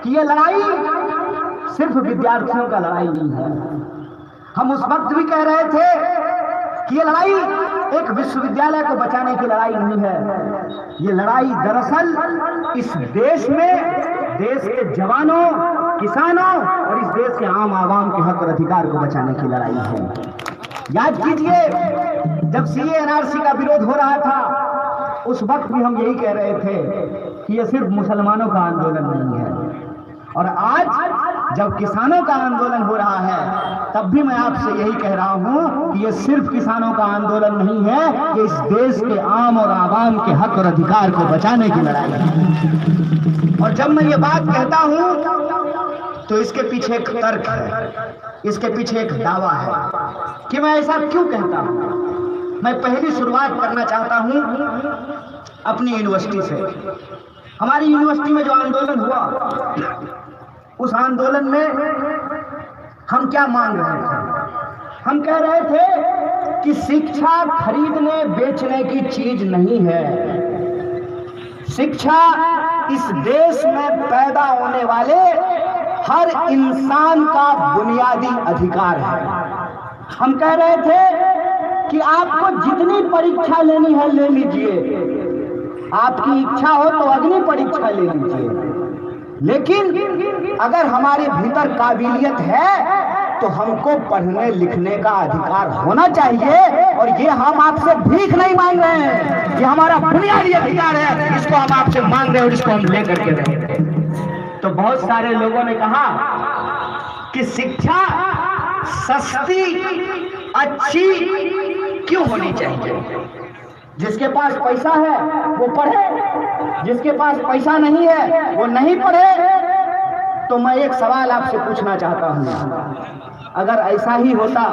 कि ये लड़ाई सिर्फ विद्यार्थियों का लड़ाई नहीं है। हम उस वक्त भी कह रहे थे कि ये लड़ाई एक विश्वविद्यालय को बचाने की लड़ाई नहीं है। ये लड़ाई दरअसल इस देश में देश के जवानों, किसानों और इस देश के आम आवाम के हक और अधिकार को बचाने की लड़ाई है। याद कीजिए, जब सीए एनआरसी का विरोध हो रहा था उस वक्त भी हम यही कह रहे थे कि ये सिर्फ मुसलमानों का आंदोलन नहीं है। और आज जब किसानों का आंदोलन हो रहा है तब भी मैं आपसे यही कह रहा हूं कि ये सिर्फ किसानों का आंदोलन नहीं है, ये इस देश के आम और आवाम के हक और अधिकार को बचाने की लड़ाई है। और जब मैं ये बात कहता हूं तो इसके पीछे एक तर्क है, इसके पीछे एक दावा है कि मैं ऐसा क्यों कहता हूं। मैं पहली शुरुआत करना चाहता हूं अपनी यूनिवर्सिटी से। हमारी यूनिवर्सिटी में जो आंदोलन हुआ, उस आंदोलन में हम क्या मांग रहे थे? हम कह रहे थे कि शिक्षा खरीदने बेचने की चीज नहीं है। शिक्षा इस देश में पैदा होने वाले हर इंसान का बुनियादी अधिकार है। हम कह रहे थे कि आपको जितनी परीक्षा लेनी है ले लीजिए, आपकी इच्छा हो तो अग्नि परीक्षा ले लीजिए, लेकिन अगर हमारे भीतर काबिलियत है तो हमको पढ़ने लिखने का अधिकार होना चाहिए। और ये हम आपसे भीख नहीं मांग रहे हैं, ये हमारा बुनियादी अधिकार है, इसको हम आपसे मांग रहे हैं और इसको हम लेकर के रहेंगे। तो बहुत सारे लोगों ने कहा कि शिक्षा सस्ती अच्छी क्यों होनी चाहिए? जिसके पास पैसा है वो पढ़े, जिसके पास पैसा नहीं है वो नहीं पढ़े। तो मैं एक सवाल आपसे पूछना चाहता हूं, अगर ऐसा ही होता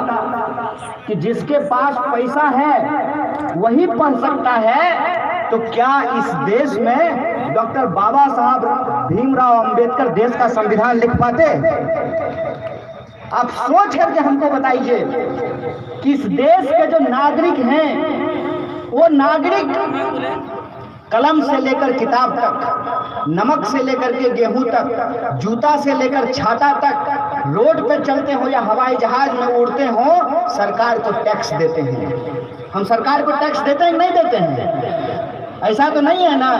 कि जिसके पास पैसा है वही पढ़ सकता है, तो क्या इस देश में डॉक्टर बाबा साहब भीमराव अंबेडकर देश का संविधान लिख पाते? आप सोच करके हमको बताइए कि इस देश के जो नागरिक हैं, वो नागरिक कलम से लेकर किताब तक, नमक से लेकर के गेहूं तक, जूता से लेकर छाता तक, रोड पे चलते हो या हवाई जहाज में उड़ते हो, सरकार को टैक्स देते हैं। हम सरकार को टैक्स देते हैं नहीं देते हैं? ऐसा तो नहीं है ना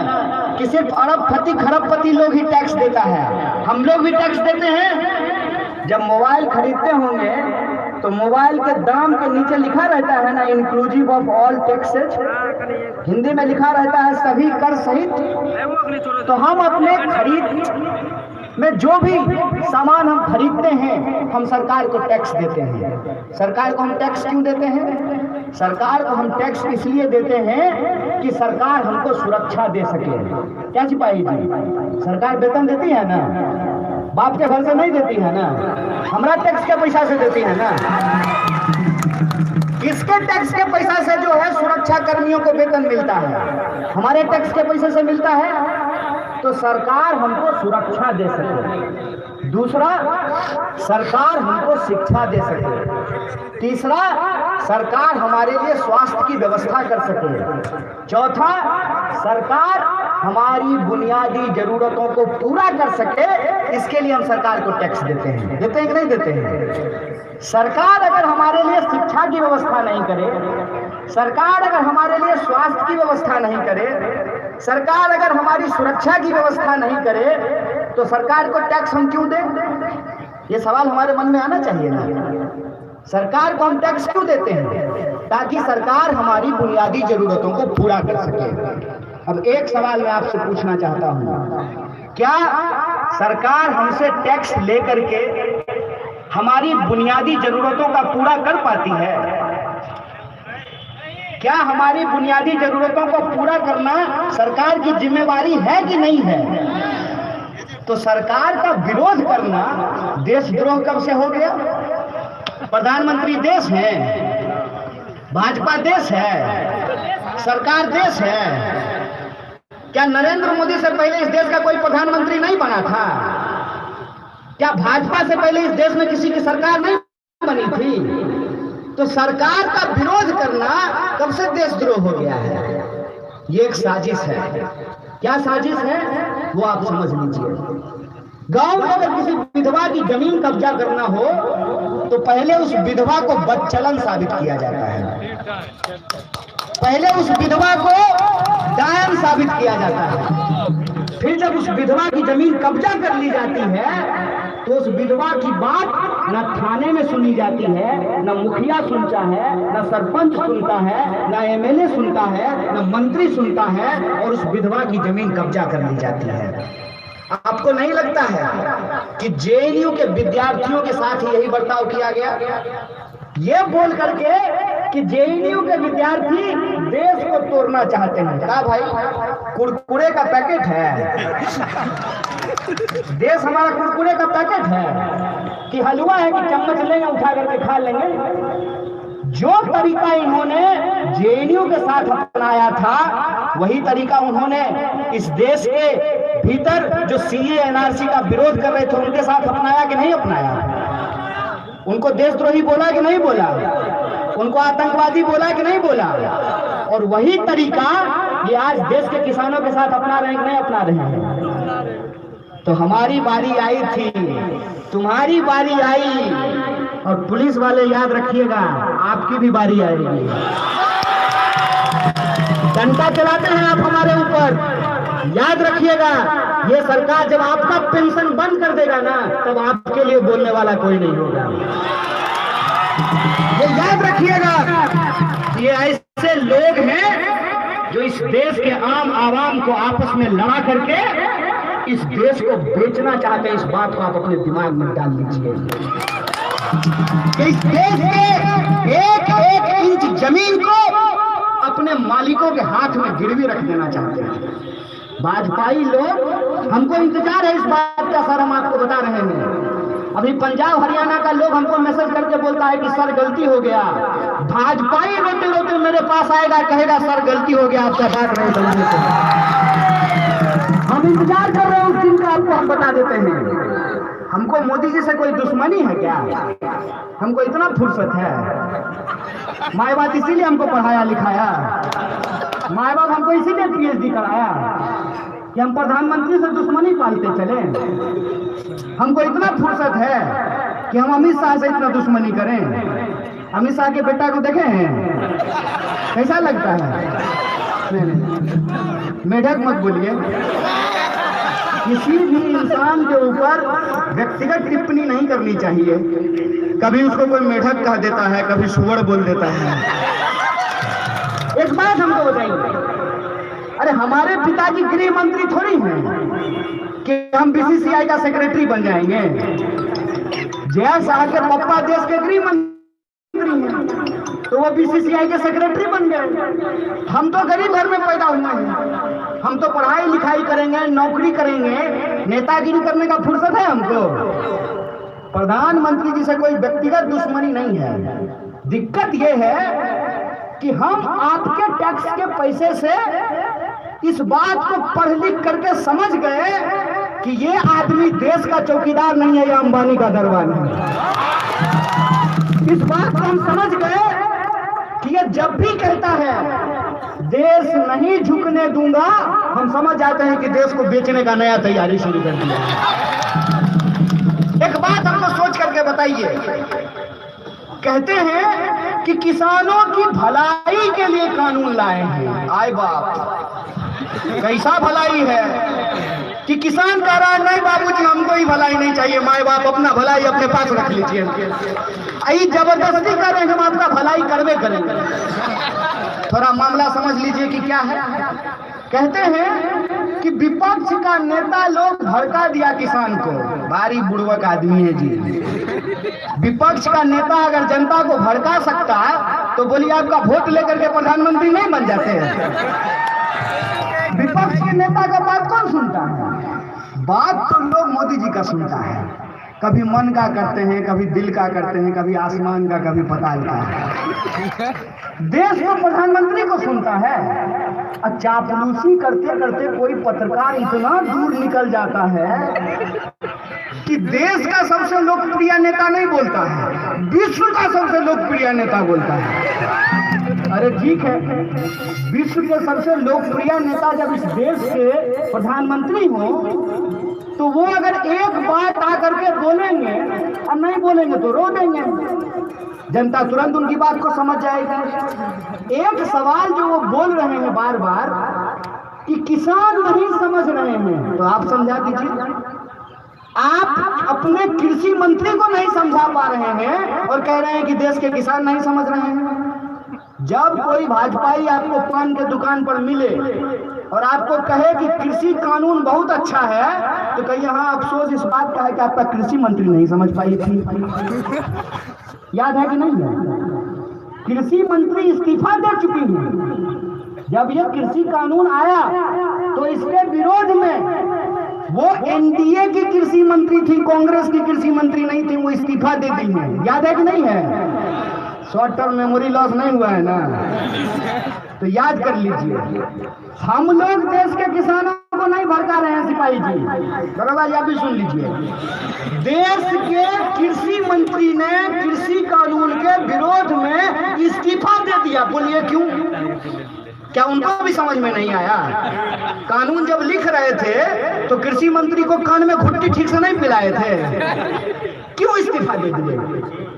कि सिर्फ अरबपति खरबपति लोग ही टैक्स देता है, हम लोग भी टैक्स देते हैं। जब मोबाइल खरीदते होंगे तो मोबाइल के दाम के नीचे लिखा रहता है ना, inclusive of all taxes, Hindi में लिखा रहता है सभी कर सहित। तो हम अपने खरीद में जो भी सामान हम खरीदते हैं हम सरकार को टैक्स देते हैं। सरकार को हम टैक्स क्यों देते हैं? सरकार को हम टैक्स इसलिए देते हैं कि सरकार हमको सुरक्षा दे सके। क्या सिपाही जी, सरकार वेतन देती है ना, बाप के घर से नहीं देती है ना, हमारा टैक्स के पैसा से देती है ना। इसके टैक्स के पैसा से जो है सुरक्षा कर्मियों को वेतन मिलता है, हमारे टैक्स के पैसे से मिलता है। तो सरकार हमको सुरक्षा दे सके, दूसरा सरकार हमको शिक्षा दे सके, तीसरा सरकार हमारे लिए स्वास्थ्य की व्यवस्था कर सके, चौथा सरकार हमारी बुनियादी जरूरतों को पूरा कर सके। इसके लिए हम सरकार को टैक्स देते हैं। देते हैं कि नहीं देते हैं? सरकार अगर हमारे लिए शिक्षा की व्यवस्था नहीं करे, सरकार अगर हमारे लिए स्वास्थ्य की व्यवस्था नहीं करे, सरकार अगर हमारी सुरक्षा की व्यवस्था नहीं करे, तो सरकार को टैक्स हम क्यों दें? ये सवाल हमारे मन में आना चाहिए ना। सरकार को हम टैक्स क्यों देते हैं? ताकि सरकार हमारी बुनियादी जरूरतों को पूरा कर सके। अब एक सवाल मैं आपसे पूछना चाहता हूं, क्या सरकार हमसे टैक्स लेकर के हमारी बुनियादी जरूरतों का पूरा कर पाती है? क्या हमारी बुनियादी जरूरतों को पूरा करना सरकार की जिम्मेवारी है कि नहीं है? तो सरकार का विरोध करना देशद्रोह कब से हो गया? प्रधानमंत्री देश है, भाजपा देश है, सरकार देश है। क्या नरेंद्र मोदी से पहले इस देश का कोई प्रधानमंत्री नहीं बना था? क्या भाजपा से पहले इस देश में किसी की सरकार नहीं बनी थी? तो सरकार का विरोध करना कब से देशद्रोह हो गया है? ये एक साजिश है। क्या साजिश है वो आप समझ लीजिए। गांव में अगर किसी विधवा की जमीन कब्जा करना हो तो पहले उस विधवा को बदचलन साबित किया जाता है, पहले उस विधवा को डायन साबित किया जाता है। फिर जब उस विधवा की जमीन कब्जा कर ली जाती है तो उस विधवा की बात न थाने में सुनी जाती है, न मुखिया सुनता है, न सरपंच सुनता है, न एमएलए सुनता है, न मंत्री सुनता है, और उस विधवा की जमीन कब्जा कर ली जाती है। आपको नहीं लगता है कि जेएनयू के विद्यार्थियों के साथ यही बर्ताव किया गया? ये बोल करके कि जेएनयू के विद्यार्थी देश को तोड़ना चाहते हैं। क्या भाई, कुरकुरे का पैकेट है? देश हमारा कुरकुरे का पैकेट है कि हलवा है कि चम्मच लेंगे उठा करके खा लेंगे? जो तरीका इन्होंने जेएनयू के साथ अपनाया था वही तरीका उन्होंने इस देश के भीतर जो सीए एनआरसी का विरोध कर रहे थे उनके साथ अपनाया कि नहीं अपनाया? उनको देशद्रोही बोला कि नहीं बोला? उनको आतंकवादी बोला कि नहीं बोला? और वही तरीका ये आज देश के किसानों के साथ अपना रहे हैं कि नहीं अपना रहे हैं? तो हमारी बारी आई थी, तुम्हारी बारी आई, और पुलिस वाले याद रखिएगा आपकी भी बारी आएगी। डंडा चलाते हैं आप हमारे ऊपर, याद रखिएगा ये सरकार जब आपका पेंशन बंद कर देगा ना तब आपके लिए बोलने वाला कोई नहीं होगा। ये याद रखिएगा, ये ऐसे लोग हैं जो इस देश के आम आवाम को आपस में लड़ा करके इस देश को बेचना चाहते हैं। इस बात को आप अपने दिमाग में डाल लीजिए। इस देश के एक एक इंच जमीन को अपने मालिकों के हाथ में गिरवी रख देना चाहते हैं भाजपाई लोग। हमको इंतजार है इस बात का सर, हम आपको बता रहे हैं। अभी पंजाब हरियाणा का लोग हमको मैसेज करके बोलता है कि सर गलती हो गया। भाजपाई रोते रोते मेरे पास आएगा, कहेगा सर गलती हो गया, आपका बात नहीं समझने से। हम इंतजार कर रहे हैं उस दिन का, आपको हम बता देते हैं। हमको मोदी जी से कोई दुश्मनी है क्या? हमको इतना फुर्सत है? माँ बाप इसीलिए हमको पढ़ाया लिखाया, माँ बाप हमको इसीलिए पीएचडी कराया कि हम प्रधानमंत्री से दुश्मनी पालते चले? हमको इतना फुर्सत है कि हम अमित शाह से इतना दुश्मनी करें? अमित शाह के बेटा को देखे हैं कैसा लगता है? मेढक मत बोलिए। किसी भी इंसान के ऊपर व्यक्तिगत टिप्पणी नहीं करनी चाहिए। कभी उसको कोई मेढक कह देता है, कभी सुअर बोल देता है। एक बात हमको बताइए, अरे हमारे पिताजी गृह मंत्री थोड़ी हैं कि हम बीसीसीआई का सेक्रेटरी बन जाएंगे। जय शाह के पापा देश के गृह मंत्री हैं तो वो बीसीसीआई के सेक्रेटरी बन गए। हम तो गरीब घर में पैदा हुए हैं, हम तो पढ़ाई लिखाई करेंगे, नौकरी करेंगे, नेतागिरी करने का फुर्सत है हमको? प्रधानमंत्री जी से कोई व्यक्तिगत दुश्मनी नहीं है। दिक्कत यह है कि हम आपके टैक्स के पैसे से इस बात को पढ़ लिख करके समझ गए कि ये आदमी देश का चौकीदार नहीं है, ये अंबानी का दरबार है। इस बात को हम समझ गए कि ये जब भी कहता है देश नहीं झुकने दूंगा, हम समझ जाते हैं कि देश को बेचने का नया तैयारी शुरू कर दिया। एक बात हमको सोच करके बताइए, कहते हैं कि किसानों की भलाई के लिए कानून लाए हैं। आए बाप, कैसा भलाई है कि किसान कह रहा है नहीं बाबूजी हमको ही भलाई नहीं चाहिए, माए बाप अपना भलाई अपने पास रख लीजिए। आई जबरदस्ती कर रहे हैं, हम आपका भलाई करवे करेंगे। थोड़ा मामला समझ लीजिए कि क्या है। कहते हैं कि विपक्ष का नेता लोग भड़का दिया किसान को। भारी बुड़वक आदमी है जी। विपक्ष का नेता अगर जनता को भड़का सकता तो बोलिए आपका वोट लेकर के प्रधानमंत्री नहीं बन जाते हैं? विपक्ष के नेता का बात कौन सुनता है? बात तो लोग मोदी जी का सुनता है। कभी मन का करते हैं, कभी दिल का करते हैं, कभी आसमान का, कभी पताल का। देश को प्रधानमंत्री को सुनता है। और चापलूसी करते करते कोई पत्रकार इतना दूर निकल जाता है कि देश का सबसे लोकप्रिय नेता नहीं बोलता है, विश्व का सबसे लोकप्रिय नेता बोलता है। अरे ठीक है, विश्व के सबसे लोकप्रिय नेता जब इस देश के प्रधानमंत्री हो तो वो अगर एक बात आकर के बोलेंगे और नहीं बोलेंगे तो रो देंगे, जनता तुरंत उनकी बात को समझ जाएगी। एक सवाल जो वो बोल रहे हैं बार बार कि किसान नहीं समझ रहे हैं, तो आप समझा दीजिए। आप अपने कृषि मंत्री को नहीं समझा पा रहे हैं और कह रहे हैं कि देश के किसान नहीं समझ रहे हैं। जब कोई भाजपाई आपको पान के दुकान पर मिले और आपको कहे कि कृषि कानून बहुत अच्छा है, तो कहिए हाँ, अफसोस इस बात का है कि आपका कृषि मंत्री नहीं समझ पाई थी। याद है कि नहीं है? कृषि मंत्री इस्तीफा दे चुकी है। जब यह कृषि कानून आया तो इसके विरोध में वो एनडीए की कृषि मंत्री थी, कांग्रेस की कृषि मंत्री नहीं थी, वो इस्तीफा दे दी है। याद है कि नहीं है? शॉर्ट टर्म मेमोरी लॉस नहीं हुआ है ना, तो याद कर लीजिए। हम लोग देश के किसानों को नहीं भड़का रहे हैं सिपाही जी, बराबर, आप भी सुन लीजिए। देश के कृषि मंत्री ने कृषि कानून के विरोध में इस्तीफा दे दिया। बोलिए क्यों? क्या उनको भी समझ में नहीं आया? कानून जब लिख रहे थे तो कृषि मंत्री को कान में घुट्टी ठीक से नहीं पिलाए थे? क्यों इस्तीफा दे दिए?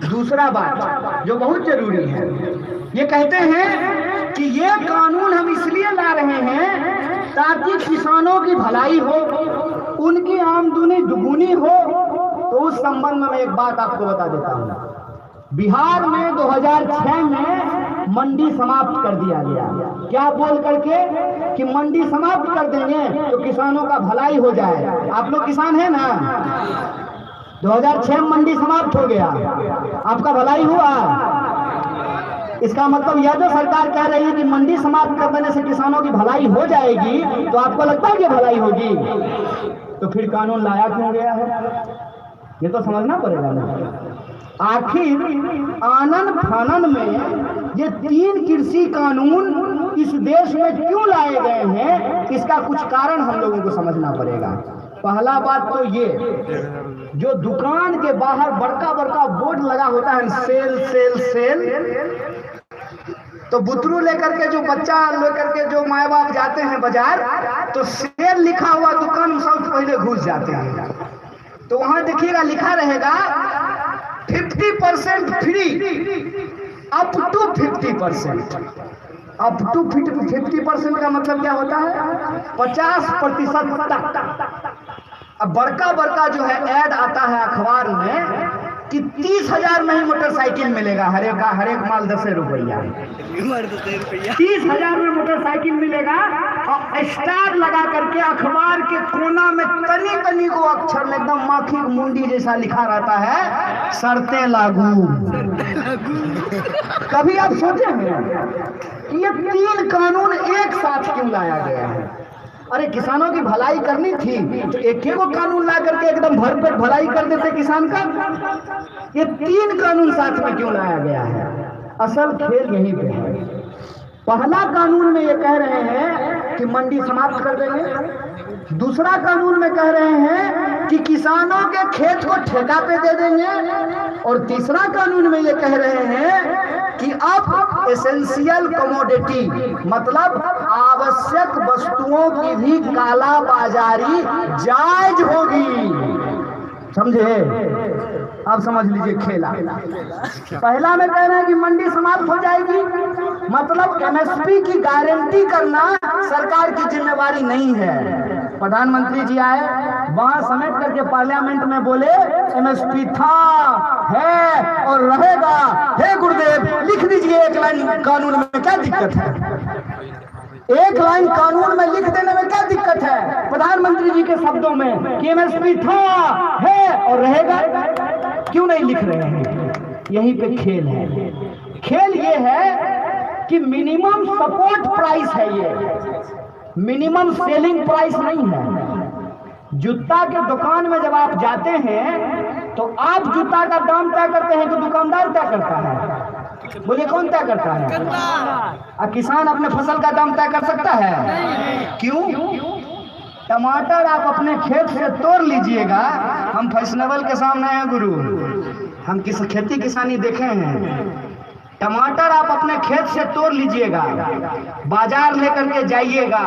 दूसरा बात जो बहुत जरूरी है, ये कहते हैं कि ये कानून हम इसलिए ला रहे हैं ताकि किसानों की भलाई हो, उनकी आमदनी दुगुनी हो। तो उस संबंध में मैं एक बात आपको बता देता हूँ। बिहार में 2006 में मंडी समाप्त कर दिया गया। क्या बोल करके कि मंडी समाप्त कर देंगे तो किसानों का भलाई हो जाए। आप लोग किसान हैं ना? 2006 में मंडी समाप्त हो गया, आपका भलाई हुआ। इसका मतलब यह जो सरकार कह रही है कि मंडी समाप्त कर देने से किसानों की भलाई हो जाएगी, तो आपको लगता है कि भलाई होगी? तो फिर कानून लाया क्यों गया है, ये तो समझना पड़ेगा ना। आखिर आनन फानन में ये 3 कृषि कानून इस देश में क्यों लाए गए हैं, इसका कुछ कारण हम लोगों को समझना पड़ेगा। पहला बात तो ये, जो दुकान के बाहर बड़का बड़का बोर्ड लगा होता है, सेल सेल सेल, तो बुतरू लेकर के जो बच्चा लेकर के जो माँ बाप जाते हैं बाजार, तो सेल लिखा हुआ दुकान में सबसे पहले घुस जाते हैं। तो वहां देखिएगा लिखा रहेगा 50% free, up to 50%। Up to 50% का मतलब क्या होता है? 50% तक। अब बड़का बड़का जो है ऐड आता है अखबार में कि 30,000 में ही मोटरसाइकिल मिलेगा, हर एक माल 10 रुपया, 30,000 में मोटरसाइकिल मिलेगा। और स्टार लगा करके अखबार के कोना में तनी तनी को अक्षर में एकदम माखी मुंडी जैसा लिखा रहता है, शर्तें लागू। कभी आप सोचे हैं कि ये 3 कानून एक साथ क्यों लाया गया है? अरे किसानों की भलाई करनी थी तो एक ही को कानून ला करके एकदम भरपेट भलाई कर देते किसान का। ये 3 कानून साथ में क्यों लाया गया है? असल खेल यहीं पे है। पहला कानून में ये कह रहे हैं कि मंडी समाप्त कर देंगे। दूसरा कानून में कह रहे हैं कि किसानों के खेत को ठेका पे दे देंगे। और तीसरा कानून में ये कह रहे हैं कि अब एसेंशियल कमोडिटी मतलब आवश्यक वस्तुओं की भी काला बाजारी जायज होगी। समझे? आप समझ लीजिए खेला। पहला में कह रहे हैं कि मंडी समाप्त हो जाएगी, मतलब एमएसपी की गारंटी करना सरकार की जिम्मेवारी नहीं है। प्रधानमंत्री जी आए वहां समेट करके पार्लियामेंट में बोले एमएसपी था, है और रहेगा। हे गुरुदेव, लिख दीजिए एक लाइन कानून में, क्या दिक्कत है? एक लाइन कानून में लिख देने में क्या दिक्कत है? प्रधानमंत्री जी के शब्दों में कि एमएसपी था, है और रहेगा, क्यों नहीं लिख रहे हैं? यहीं पे खेल है। खेल ये है कि मिनिमम सपोर्ट प्राइस है, ये मिनिमम सेलिंग प्राइस नहीं है। जूता के दुकान में जब आप जाते हैं तो आप जूता का दाम तय करते हैं कि दुकानदार तय करता है? बोलिए कौन तय करता है? किसान अपने फसल का दाम तय कर सकता है? क्यों? टमाटर आप अपने खेत से तोड़ लीजिएगा। हम फैशनेबल के सामने हैं गुरु, हम किस खेती किसानी देखे हैं। टमाटर आप अपने खेत से तोड़ लीजिएगा, बाजार लेकर के जाइएगा,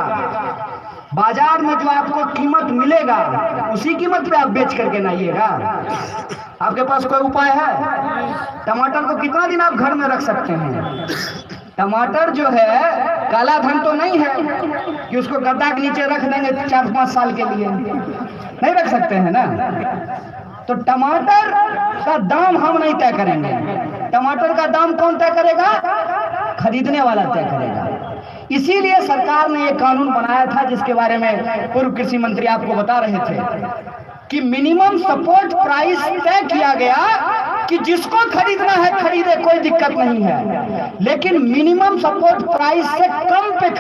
बाजार में जो आपको कीमत मिलेगा उसी कीमत पे आप बेच करके लाइएगा। आपके पास कोई उपाय है? टमाटर को कितना दिन आप घर में रख सकते हैं? टमाटर जो है काला धन तो नहीं है कि उसको गद्दा के नीचे रख देंगे 4-5 साल के लिए, नहीं रख सकते हैं ना। तो टमाटर का दाम हम नहीं तय करेंगे। टमाटर का दाम कौन तय करेगा? खरीदने वाला तय करेगा। इसीलिए सरकार ने एक कानून बनाया था जिसके बारे में पूर्व कृषि मंत्री आपको बता रहे थे कि मिनिमम सपोर्ट प्राइस तय किया गया कि जिसको खरीदना है खरीदे, कोई दिक्कत नहीं है, लेकिन मिनिमम सपोर्ट प्राइस से कम पे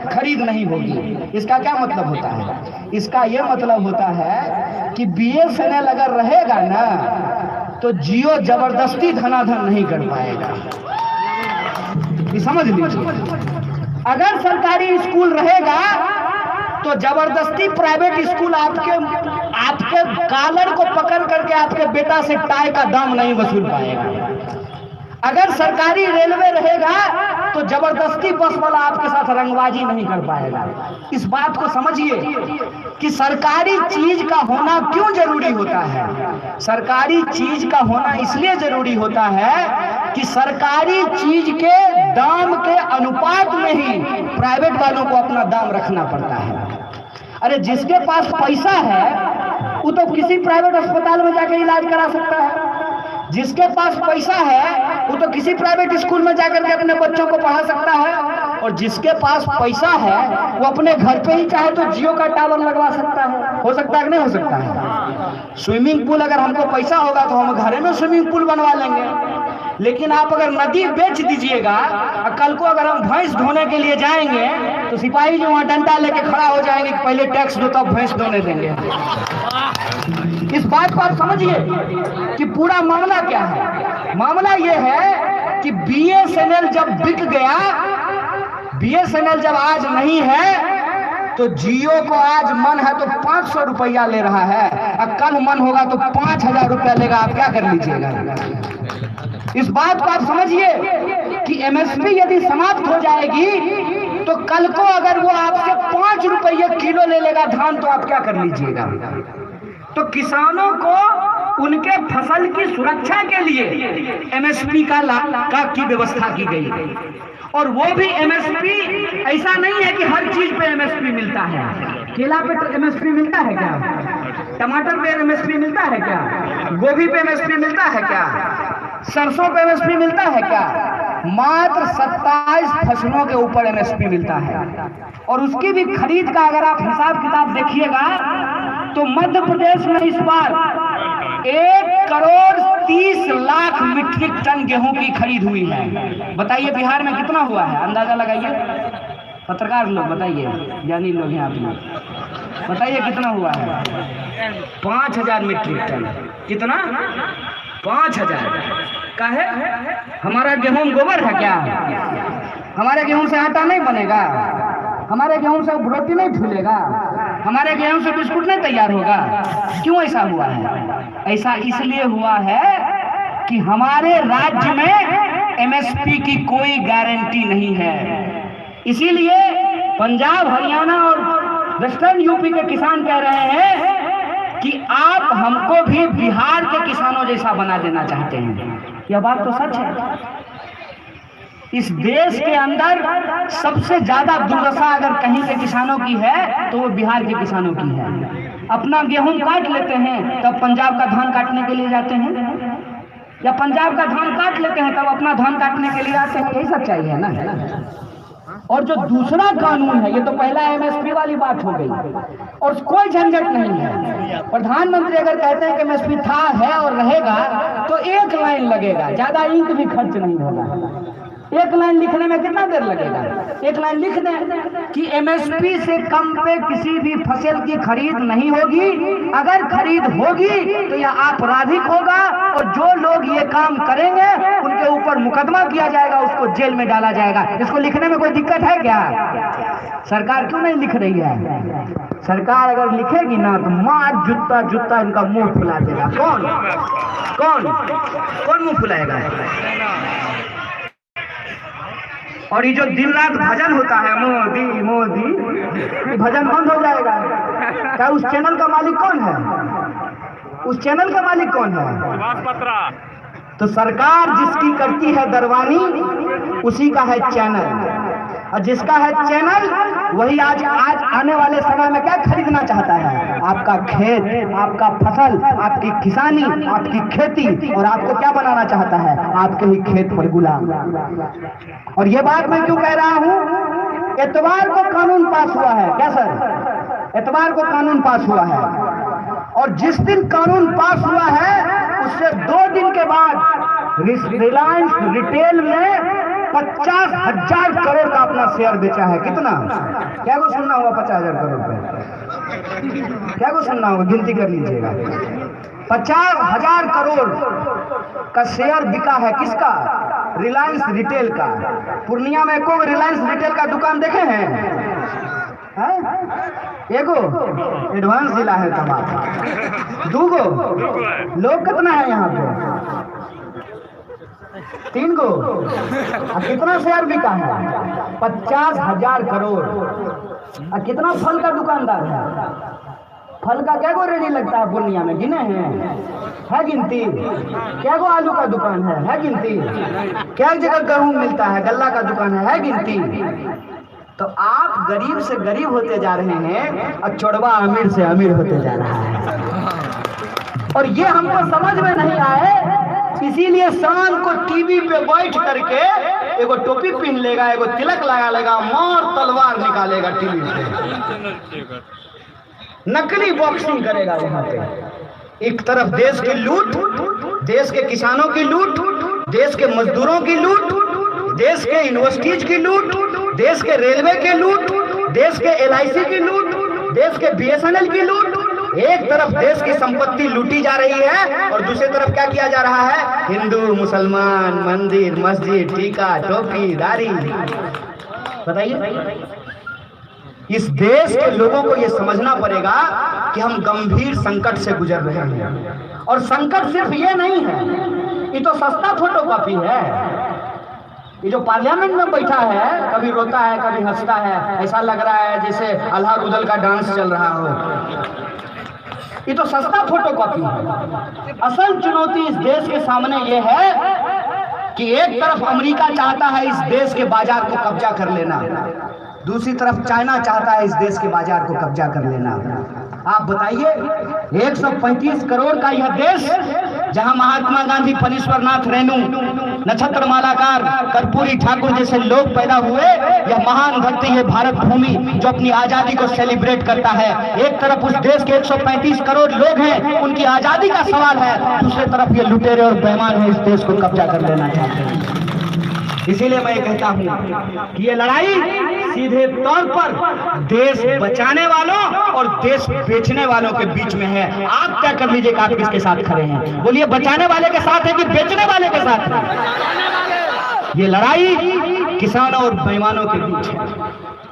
खरीद नहीं होगी। इसका क्या मतलब होता है? इसका यह मतलब होता है कि BSNL अगर रहेगा ना तो जियो जबरदस्ती धनाधन नहीं कर पाएगा। ये समझ लीजिए। अगर सरकारी स्कूल रहेगा तो जबरदस्ती प्राइवेट स्कूल आपके कॉलर को पकड़ करके आपके बेटा से टाई का दाम नहीं वसूल पाएगा। अगर सरकारी रेलवे रहेगा तो जबरदस्ती बस वाला आपके साथ रंगबाजी नहीं कर पाएगा। इस बात को समझिए कि सरकारी चीज का होना क्यों जरूरी होता है। सरकारी चीज का होना इसलिए जरूरी होता है कि सरकारी चीज के दाम के अनुपात में ही प्राइवेट वालों को अपना दाम रखना पड़ता है। अरे जिसके पास पैसा है वो तो किसी प्राइवेट अस्पताल में जाकर इलाज करा सकता है। जिसके पास पैसा है वो तो किसी प्राइवेट स्कूल में जाकर के अपने बच्चों को पढ़ा सकता है। और जिसके पास पैसा है वो अपने घर पे ही चाहे तो जियो का टावर लगवा सकता है। हो सकता है कि नहीं हो सकता है? स्विमिंग पूल अगर हमको पैसा होगा तो हम घर में स्विमिंग पूल बनवा लेंगे। लेकिन आप अगर नदी बेच दीजिएगा और कल को अगर हम भैंस धोने के लिए जाएंगे तो सिपाही जो वहां डंडा लेके खड़ा हो जाएंगे कि पहले टैक्स दो तब भैंस धोने देंगे। इस बात को आप समझिए कि पूरा मामला क्या है। मामला यह है कि BSNL जब बिक गया, BSNL जब आज नहीं है तो जियो को आज मन है तो 500 रुपया ले रहा है और कल मन होगा तो 5000 रुपया लेगा। आप क्या कर लीजिएगा? इस बात को आप समझिए कि MSP यदि समाप्त हो जाएगी तो कल को अगर वो आपसे 5 रुपये किलो ले लेगा धान तो आप क्या कर लीजिएगा? तो किसानों को उनके फसल की सुरक्षा के लिए MSP की व्यवस्था की गई। और वो भी MSP ऐसा नहीं है कि हर चीज पे MSP मिलता है। केला पे MSP मिलता है क्या? टमाटर पे MSP मिलता है क्या? गोभी पे MSP मिलता है क्या? सरसों पे MSP मिलता है क्या? मात्र 27 फसलों के ऊपर MSP मिलता है। और उसकी भी खरीद का अगर आप हिसाब किताब देखिएगा तो मध्य प्रदेश में इस बार 1,30,00,000 मीट्रिक टन गेहूं की खरीद हुई है। बताइए बिहार में कितना हुआ है? अंदाजा लगाइए। पत्रकार लोग बताइए, ज्ञानी लोग हैं आप लोग, बताइए कितना हुआ है? 5,000 मीट्रिक टन। कितना? 5,000 का है। हमारा गेहूं गोबर है क्या? हमारे गेहूं से आटा नहीं बनेगा? हमारे गेहूं से रोटी नहीं फूलेगा? हमारे गेहूं से बिस्कुट नहीं तैयार होगा? क्यों ऐसा हुआ है? ऐसा इसलिए हुआ है कि हमारे राज्य में MSP की कोई गारंटी नहीं है। इसीलिए पंजाब, हरियाणा और वेस्टर्न यूपी के किसान कह रहे हैं कि आप हमको भी बिहार के किसानों जैसा बना देना चाहते हैं। यह बात तो सच है। इस देश के अंदर सबसे ज्यादा दुर्दशा अगर कहीं के किसानों की है तो वो बिहार के किसानों की है। अपना गेहूं काट लेते हैं तब पंजाब का धान काटने के लिए जाते हैं, या पंजाब का धान काट लेते हैं तब अपना धान काटने के लिए आते हैं। यही सच्चाई है ना। और जो दूसरा कानून है, ये तो पहला MSP वाली बात हो गई और कोई झंझट नहीं है। प्रधानमंत्री अगर कहते हैं कि MSP था, है और रहेगा तो एक लाइन लगेगा, ज्यादा इंक भी खर्च नहीं होगा। एक लाइन लिखने में कितना देर लगेगा? एक लाइन लिख दें कि MSP से कम पे किसी भी फसल की खरीद नहीं होगी। अगर खरीद होगी तो यह आपराधिक होगा और जो लोग ये काम करेंगे उनके ऊपर मुकदमा किया जाएगा, उसको जेल में डाला जाएगा। इसको लिखने में कोई दिक्कत है क्या? सरकार क्यों नहीं लिख रही है? सरकार अगर लिखेगी ना तो मार जूता जूता इनका मुंह फुला देगा। कौन कौन कौन मुंह फुलाएगा? और ये जो दिन रात भजन होता है मोदी मोदी, ये भजन बंद हो जाएगा। क्या उस चैनल का मालिक कौन है? उस चैनल का मालिक कौन है? तो सरकार जिसकी करती है दरबानी, उसी का है चैनल, और जिसका है चैनल वही आज आने वाले समय में क्या खरीदना चाहता है? आपका खेत, आपका फसल, आपकी किसानी, आपकी खेती, और आपको क्या बनाना चाहता है? आपके ही खेत पर गुलाम। और ये बात मैं क्यों कह रहा हूँ? एतवार को कानून पास हुआ है। क्या सर? एतवार को कानून पास हुआ है, और जिस दिन कानून पास हुआ है उससे 2 दिन के बाद रिलायंस रिटेल में 50,000 करोड़ का अपना शेयर बेचा है। कितना? क्या को सुनना होगा? 50,000 करोड़ रुपए। क्या को सुनना होगा? गिनती कर लीजिएगा। 50,000 करोड़ का शेयर बिका है। किसका? रिलायंस रिटेल का। पूर्णिया में एको रिलायंस रिटेल का दुकान देखे हैं? एगो एडवांस जिला है तमाम। 2 गो लोग कितना है यहाँ पे? 3 गो। कितना शेयर बिका है? 50,000 करोड़। और कितना फल का दुकानदार है? फल का क्या गो रेडी लगता है पूर्णिया में? गिने हैं? है गिनती? क्या गो आलू का दुकान है गिनती? क्या जगह गेहूं मिलता है? गल्ला का दुकान है गिनती? तो आप गरीब से गरीब होते जा रहे हैं और चोरवा अमीर से अमीर होते जा रहा है, और ये हमको समझ में नहीं आए। इसीलिए शाम को टीवी पे बैठ करके एगो टोपी पहन लेगा, एगो तिलक लगा लेगा, मार तलवार निकालेगा टीवी पे, नकली बॉक्सिंग करेगा वहां पे। एक तरफ देश की लूट, देश के किसानों की लूट, देश के मजदूरों की लूट, देश के यूनिवर्सिटीज की लूट, देश के रेलवे की लूट, देश के LIC की लूट, देश के BSNL की लूट। एक तरफ देश की संपत्ति लूटी जा रही है और दूसरी तरफ क्या किया जा रहा है? हिंदू मुसलमान, मंदिर मस्जिद, टीका टोपी दाढ़ी। बताइए, इस देश के लोगों को यह समझना पड़ेगा कि हम गंभीर संकट से गुजर रहे हैं। और संकट सिर्फ ये नहीं है, ये तो सस्ता फोटोकॉपी है। ये जो पार्लियामेंट में बैठा है, कभी रोता है कभी हंसता है, ऐसा लग रहा है जैसे अल्लाह रुदल का डांस चल रहा हो। ये तो सस्ता फोटोकॉपी है। असल चुनौती इस देश के सामने ये है कि एक तरफ अमेरिका चाहता है इस देश के बाजार को कब्जा कर लेना, दूसरी तरफ चाइना चाहता है इस देश के बाजार को कब्जा कर लेना। आप बताइए, 135 करोड़ का यह देश, जहां महात्मा गांधी, फणीश्वरनाथ रेणु, नक्षत्र मालाकार, कर्पूरी ठाकुर जैसे लोग पैदा हुए, यह महान धरती है भारत भूमि जो अपनी आजादी को सेलिब्रेट करता है। एक तरफ उस देश के 135 करोड़ लोग हैं, उनकी आजादी का सवाल है, दूसरी तरफ ये लुटेरे और बेईमान है इस देश को कब्जा कर लेना चाहते हैं। इसीलिए मैं कहता हूं कि ये लड़ाई सीधे तौर पर देश बचाने वालों और देश बेचने वालों के बीच में है। आप क्या कर लीजिएगा? आप किसके साथ खड़े हैं? बोलिए, बचाने वाले के साथ है कि बेचने वाले के साथ है? ये लड़ाई किसानों और बेईमानों के बीच है।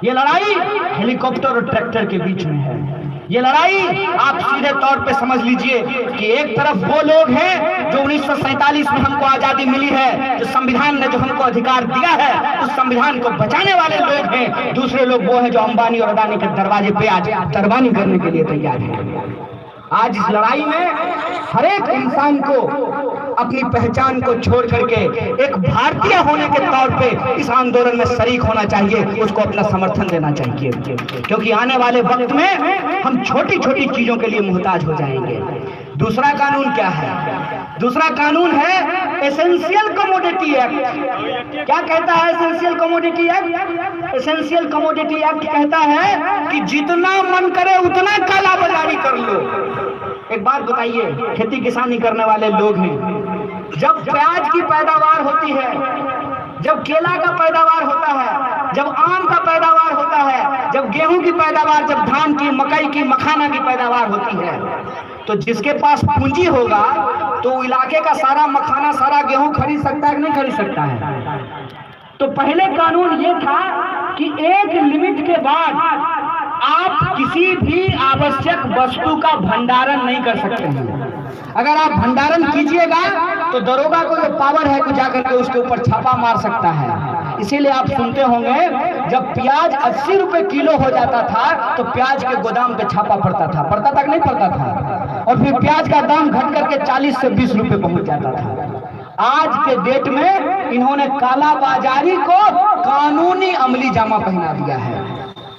ये लड़ाई हेलीकॉप्टर और ट्रैक्टर के बीच में है। ये लड़ाई आप सीधे तौर पे समझ लीजिए कि एक तरफ वो लोग हैं जो 1947 में हमको आजादी मिली है, जो संविधान ने जो हमको अधिकार दिया है, उस संविधान को बचाने वाले लोग हैं। दूसरे लोग वो हैं जो अंबानी और अडानी के दरवाजे पे आज तरबानी करने के लिए तैयार हैं। आज इस लड़ाई में हर एक इंसान को अपनी पहचान को छोड़ करके एक भारतीय होने के तौर पे इस आंदोलन में शरीक होना चाहिए, उसको अपना समर्थन देना चाहिए, क्योंकि आने वाले वक्त में हम छोटी छोटी चीजों के लिए मुहताज हो जाएंगे। दूसरा कानून क्या है? दूसरा कानून है एसेंशियल कमोडिटी एक्ट। क्या कहता है essential commodity act? Essential commodity act कहता है कि जितना मन करे उतना काला बाजारी कर लो। एक बात बताइए, खेती किसानी करने वाले लोग हैं, जब प्याज की पैदावार होती है, जब केला का पैदावार होता है, जब आम का पैदावार होता है, जब गेहूं की पैदावार, जब धान की, मकई की, मखाना की पैदावार होती है, तो जिसके पास पूंजी होगा तो इलाके का सारा मखाना, सारा गेहूं खरीद सकता है कि नहीं खरीद सकता है? तो पहले कानून ये था कि एक लिमिट के बाद आप किसी भी आवश्यक वस्तु का भंडारण नहीं कर सकते हैं। अगर आप भंडारण कीजिएगा तो दरोगा को जो पावर है कि जाकर के उसके ऊपर छापा मार सकता है। इसीलिए आप सुनते होंगे जब प्याज 80 रुपए किलो हो जाता था तो प्याज के गोदाम पे छापा पड़ता था कि नहीं पड़ता था, और फिर प्याज का दाम घट करके 40 से 20 रुपए पहुंच जाता था। आज के डेट में इन्होंने कालाबाजारी को कानूनी अमली जामा पहना दिया है।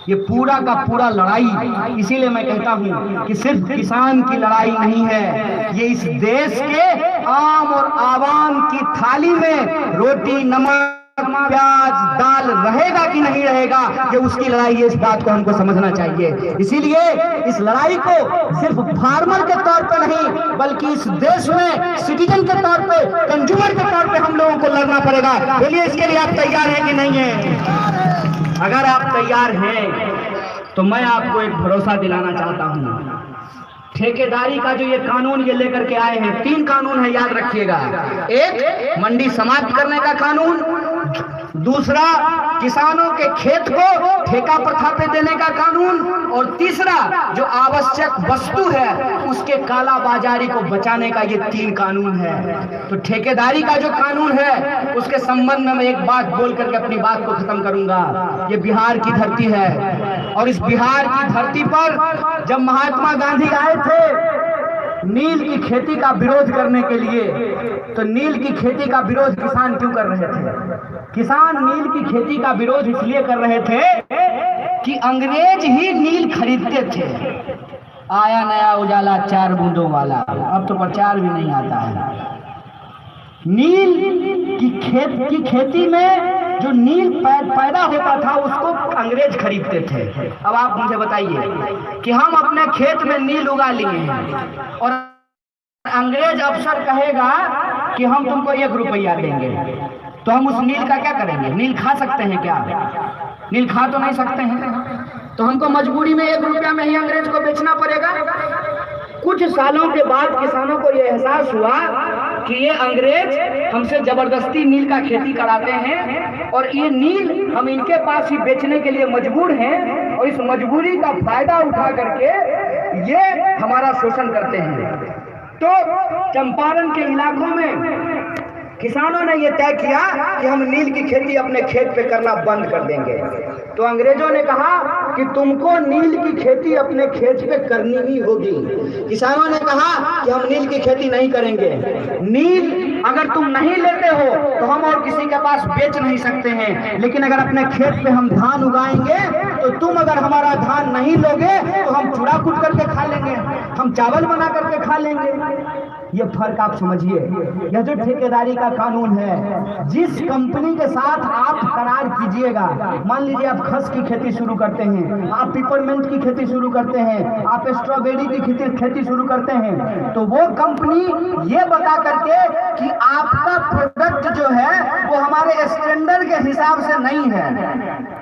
ये पूरा का पूरा लड़ाई, इसीलिए मैं कहता हूं कि सिर्फ किसान की लड़ाई नहीं है, ये इस देश के आम और आवाम की थाली में रोटी नमक प्याज दाल रहेगा कि नहीं रहेगा, ये उसकी लड़ाई है। इस बात को हमको समझना चाहिए। इसीलिए इस लड़ाई को सिर्फ फार्मर के तौर पर नहीं बल्कि इस देश में सिटीजन के तौर पे, कंज्यूमर के तौर पे हम लोगों को लड़ना पड़ेगा। बोलिए, इसके लिए आप तैयार हैं कि नहीं है? अगर आप तैयार हैं तो मैं आपको एक भरोसा दिलाना चाहता हूं। ठेकेदारी का जो ये कानून ये लेकर के आए हैं, 3 कानून है, याद रखिएगा। एक, मंडी समाप्त करने का कानून। दूसरा, किसानों के खेत को ठेका प्रथा पे देने का कानून। और तीसरा, जो आवश्यक वस्तु है उसके काला बाजारी को बचाने का, ये 3 कानून है। तो ठेकेदारी का जो कानून है उसके संबंध में मैं एक बात बोल करके अपनी बात को खत्म करूंगा। ये बिहार की धरती है, और इस बिहार की धरती पर जब महात्मा गांधी आए थे नील की खेती का विरोध करने के लिए, तो नील की खेती का विरोध किसान क्यों कर रहे थे? किसान नील की खेती का विरोध इसलिए कर रहे थे कि अंग्रेज ही नील खरीदते थे। आया नया उजाला 4 बूंदों वाला, अब तो प्रचार भी नहीं आता है। नील की खेती में जो नील पैदा होता था उसको अंग्रेज खरीदते थे। अब आप मुझे बताइए कि हम अपने खेत में नील उगा लिए हैं और अंग्रेज अफसर कहेगा कि हम तुमको 1 रुपया देंगे, तो हम उस नील का क्या करेंगे? नील खा सकते हैं क्या? नील खा तो नहीं सकते हैं, तो हमको मजबूरी में 1 रुपया में ही अंग्रेज को बेचना पड़ेगा। कुछ सालों के बाद किसानों को यह एहसास हुआ कि ये अंग्रेज हमसे जबरदस्ती नील का खेती कराते हैं और ये नील हम इनके पास ही बेचने के लिए मजबूर हैं, और इस मजबूरी का फायदा उठा करके ये हमारा शोषण करते हैं। तो चंपारण के इलाकों में किसानों ने यह तय किया कि हम नील की खेती अपने खेत पे करना बंद कर देंगे। तो अंग्रेजों ने कहा कि तुमको नील की खेती अपने खेत पे करनी ही होगी। किसानों ने कहा कि हम नील की खेती नहीं करेंगे। नील अगर तुम नहीं लेते हो तो हम और किसी के पास बेच नहीं सकते हैं, लेकिन अगर अपने खेत पे हम धान उगाएंगे तो तुम अगर हमारा धान नहीं लोगे तो हम चूड़ा कूट करके खा लेंगे, हम चावल बना करके खा लेंगे। ये फर्क आप समझिए। यह जो ठेकेदारी का कानून है, जिस कंपनी के साथ आप करार कीजिएगा, मान लीजिए आप खस की खेती शुरू करते हैं, आप पिपरमेंट की खेती शुरू करते हैं, आप स्ट्रॉबेरी की खेती शुरू करते हैं, तो वो कंपनी ये बता करके कि आपका प्रोडक्ट जो है वो हमारे स्टैंडर्ड के हिसाब से नहीं है,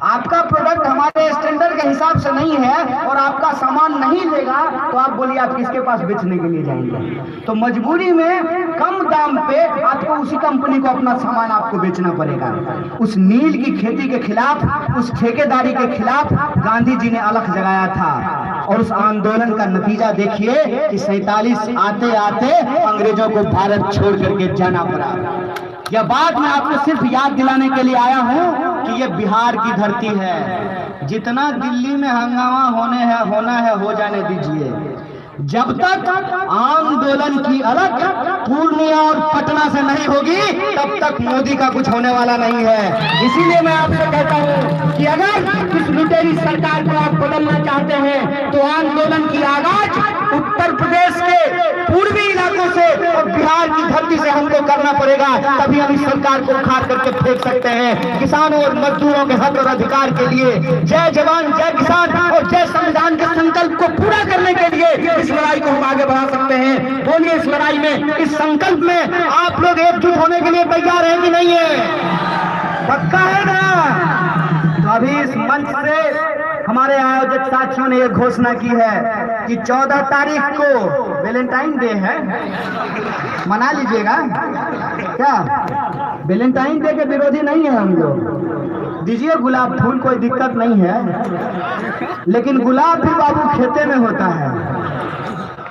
आपका प्रोडक्ट हमारे स्टैंडर्ड के हिसाब से नहीं है और आपका सामान नहीं लेगा, तो आप बोलिए आप किसके पास बेचने के लिए जाएंगे? तो मजबूरी में कम दाम पे आपको उसी कंपनी को अपना सामान आपको बेचना पड़ेगा। उस नील की खेती के खिलाफ, उस ठेकेदारी के खिलाफ गांधी जी ने अलख जगाया था, और उस आंदोलन का नतीजा देखिए कि 47 आते आते अंग्रेजों को भारत छोड़ करके जाना पड़ा। यह बात मैं आपको सिर्फ याद दिलाने के लिए आया हूं कि यह बिहार की धरती है। जितना दिल्ली में हंगामा होना है हो जाने दीजिए। जब तक आंदोलन की अलग पूर्णिया और पटना से नहीं होगी तब तक मोदी का कुछ होने वाला नहीं है। इसीलिए मैं आपसे कहता हूं कि अगर इस लुटेरी सरकार को आप बदलना चाहते हैं तो आंदोलन की आगाज उत्तर प्रदेश के पूर्वी इलाकों से और बिहार की धरती से हमको करना पड़ेगा, तभी हम इस सरकार को उखाड़ करके फेंक सकते हैं। किसानों और मजदूरों के हक और अधिकार के लिए जय जवान जय किसान और जय संविधान के संकल्प को पूरा करने के लिए इस लड़ाई को हम आगे बढ़ा सकते हैं। बोलिए, इस लड़ाई में, इस संकल्प में आप लोग एकजुट होने के लिए तैयार हैं कि नहीं है? पक्का है ना? तो अभी इस मंच से हमारे आयोजक साथियों ने यह घोषणा की है कि 14 तारीख को वैलेंटाइन डे है, मना लीजिएगा। क्या वैलेंटाइन डे के विरोधी नहीं है हम लोग, दीजिए गुलाब फूल, कोई दिक्कत नहीं है, लेकिन गुलाब भी बाबू खेते में होता है।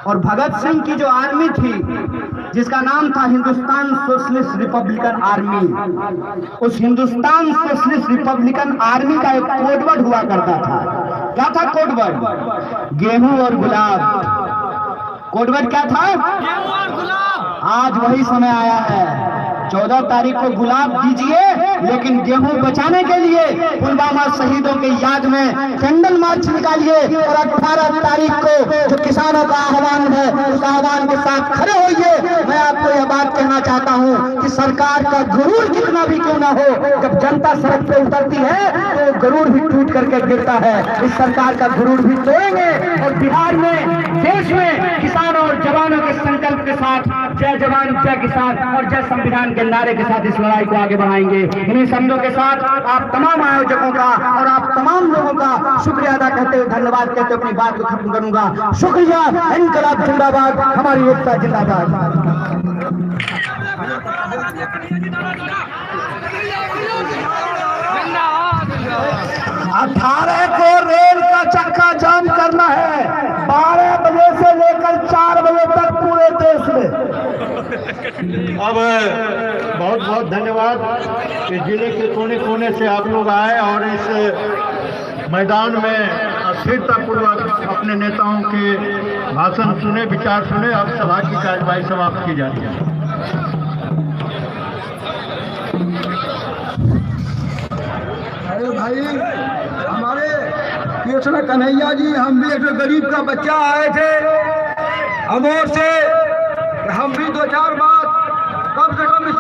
और भगत सिंह की जो आर्मी थी, जिसका नाम था हिंदुस्तान सोशलिस्ट रिपब्लिकन आर्मी, उस हिंदुस्तान सोशलिस्ट रिपब्लिकन आर्मी का एक कोडवर्ड हुआ करता था। क्या था कोडवर्ड? गेहूं और गुलाब। कोडवर्ड क्या था? गेहूं और गुलाब। आज वही समय आया है। 14 तारीख को गुलाब दीजिए, लेकिन गेहूं बचाने के लिए पुलवामा शहीदों के याद में कैंडल मार्च निकालिए। और 18 तारीख को जो किसानों का आह्वान है, उस आह्वान के साथ खड़े होइए। मैं आपको यह बात कहना चाहता हूं कि सरकार का गरूर कितना भी क्यों ना हो, जब जनता सड़क पे उतरती है तो गरूर भी टूट करके गिरता है। इस सरकार का गरूर भी तोड़ेंगे और बिहार में, देश में किसानों और जवानों के संकल्प के साथ जय जवान जय किसान और जय संविधान के नारे के साथ इस लड़ाई को आगे बढ़ाएंगे। इन्हीं शब्दों के साथ आप तमाम आयोजकों का और आप तमाम लोगों का शुक्रिया अदा करते हुए, धन्यवाद कहते हुए अपनी बात को खत्म करूंगा। शुक्रिया। इनकलाब जिंदाबाद, हमारी एकता जिंदाबाद। 18 को रेल का चक्का जाम करना है, 12 बजे से लेकर 4 बजे तक पूरे देश में। अब बहुत बहुत धन्यवाद कि जिले के कोने कोने से आप लोग आए और इस मैदान में स्थिरतापूर्वक अपने नेताओं के भाषण सुने, विचार सुने। अब सभा की कार्यवाही समाप्त की जा रही है। अरे भाई, हमारे कृष्ण कन्हैया जी, हम भी एक गरीब का बच्चा आए थे अमोर से, हम भी 2-4 बात कम से कम इस